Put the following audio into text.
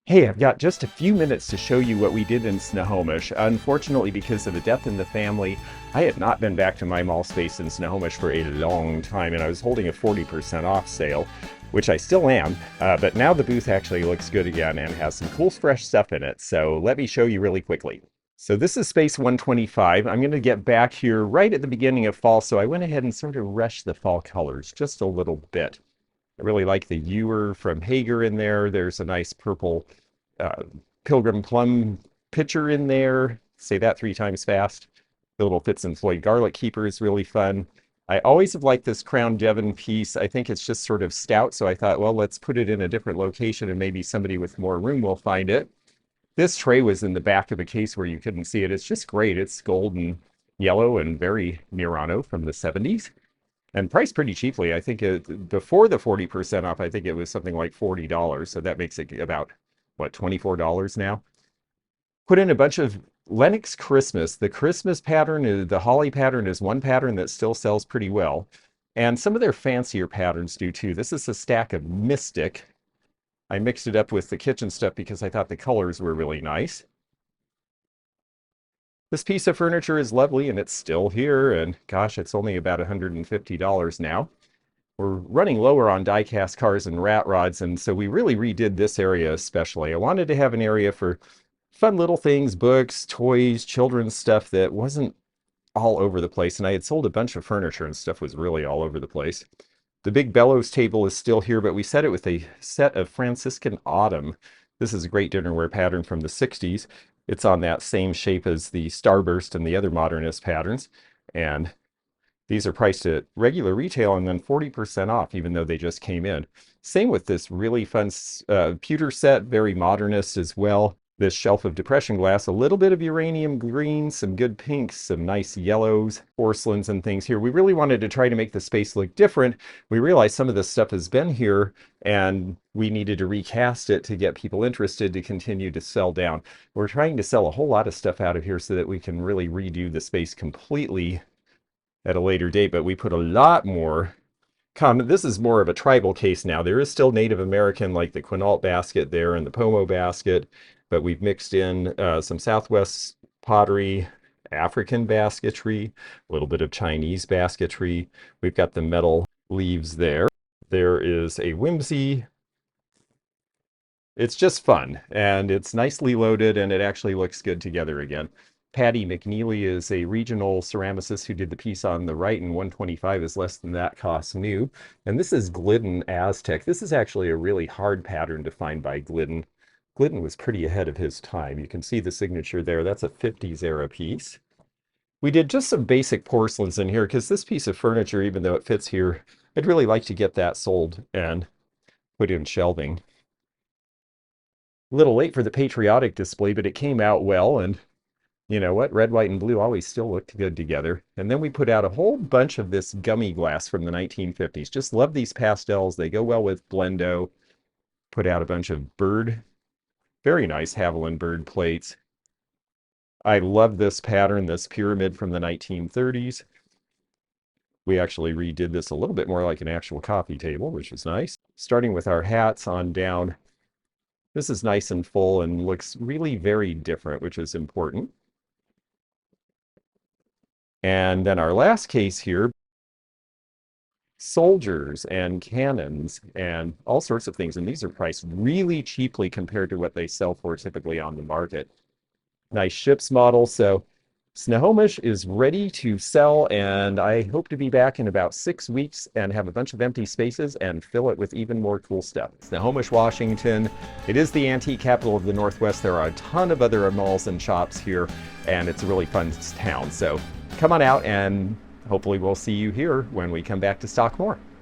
Hey, I've got just a few minutes to show you what we did in Snohomish. Unfortunately, because of a death in the family, I had not been back to my mall space in Snohomish for a long time, and I was holding a 40% off sale, which I still am, but now the booth actually looks good again and has some cool, fresh stuff in it. So let me show you really quickly. So this is space 125. I'm going to get back here right at the beginning of fall, so I went ahead and sort of rushed the fall colors just a little bit. I really like the ewer from Hager in there. There's a nice purple uh, Pilgrim Plum pitcher in there. Say that 3 times fast. The little Fitz and Floyd garlic keeper is really fun. I always have liked this Crown Devon piece. I think it's just sort of stout, so I thought, well, let's put it in a different location and maybe somebody with more room will find it. This tray was in the back of a case where you couldn't see it. It's just great. It's gold and yellow and very Murano from the 70s and priced pretty cheaply. I think before the 40% off, I think it was something like $40. So that makes it about, what, $24 now? Put in a bunch of Lenox Christmas. The Christmas pattern, the holly pattern is one pattern that still sells pretty well. And some of their fancier patterns do too. This is a stack of Mystic. I mixed it up with the kitchen stuff because I thought the colors were really nice. This piece of furniture is lovely and it's still here, and gosh, it's only about $150 now. We're running lower on die-cast cars and rat rods, and so we really redid this area especially. I wanted to have an area for fun little things, books, toys, children's stuff that wasn't all over the place, and I had sold a bunch of furniture and stuff was really all over the place. The big bellows table is still here, but we set it with a set of Franciscan Autumn. This is a great dinnerware pattern from the 60s. It's on that same shape as the Starburst and the other modernist patterns. And these are priced at regular retail and then 40% off, even though they just came in. Same with this really fun pewter set, very modernist as well. This shelf of depression glass, a little bit of uranium green, some good pinks, some nice yellows, porcelains and things here. We really wanted to try to make the space look different. We realized some of this stuff has been here and we needed to recast it to get people interested to continue to sell down. We're trying to sell a whole lot of stuff out of here so that we can really redo the space completely at a later date, but we put a lot more common. This is more of a tribal case now. There is still Native American, like the Quinault basket there and the Pomo basket, but we've mixed in some Southwest pottery, African basketry, a little bit of Chinese basketry. We've got the metal leaves there. There is a whimsy. It's just fun, and it's nicely loaded, and it actually looks good together again. Patty McNeely is a regional ceramicist who did the piece on the right, and 125 is less than that cost new. And this is Glidden Aztec. This is actually a really hard pattern to find by Glidden. Glidden was pretty ahead of his time. You can see the signature there. That's a 50s era piece. We did just some basic porcelains in here because this piece of furniture, even though it fits here, I'd really like to get that sold and put in shelving. A little late for the patriotic display, but it came out well, and you know what? Red, white, and blue always still looked good together. And then we put out a whole bunch of this gummy glass from the 1950s. Just love these pastels. They go well with Blendo. Put out a bunch of bird, very nice Haviland bird plates. I love this pattern, this pyramid from the 1930s. We actually redid this a little bit more like an actual coffee table, which is nice. Starting with our hats on down. This is nice and full and looks really very different, which is important. And then our last case here, soldiers and cannons and all sorts of things. And these are priced really cheaply compared to what they sell for typically on the market. Nice ships model. So Snohomish is ready to sell, and I hope to be back in about 6 weeks and have a bunch of empty spaces and fill it with even more cool stuff. Snohomish, Washington. It is the antique capital of the Northwest. There are a ton of other malls and shops here, and it's a really fun town. So come on out, and hopefully we'll see you here when we come back to stock more.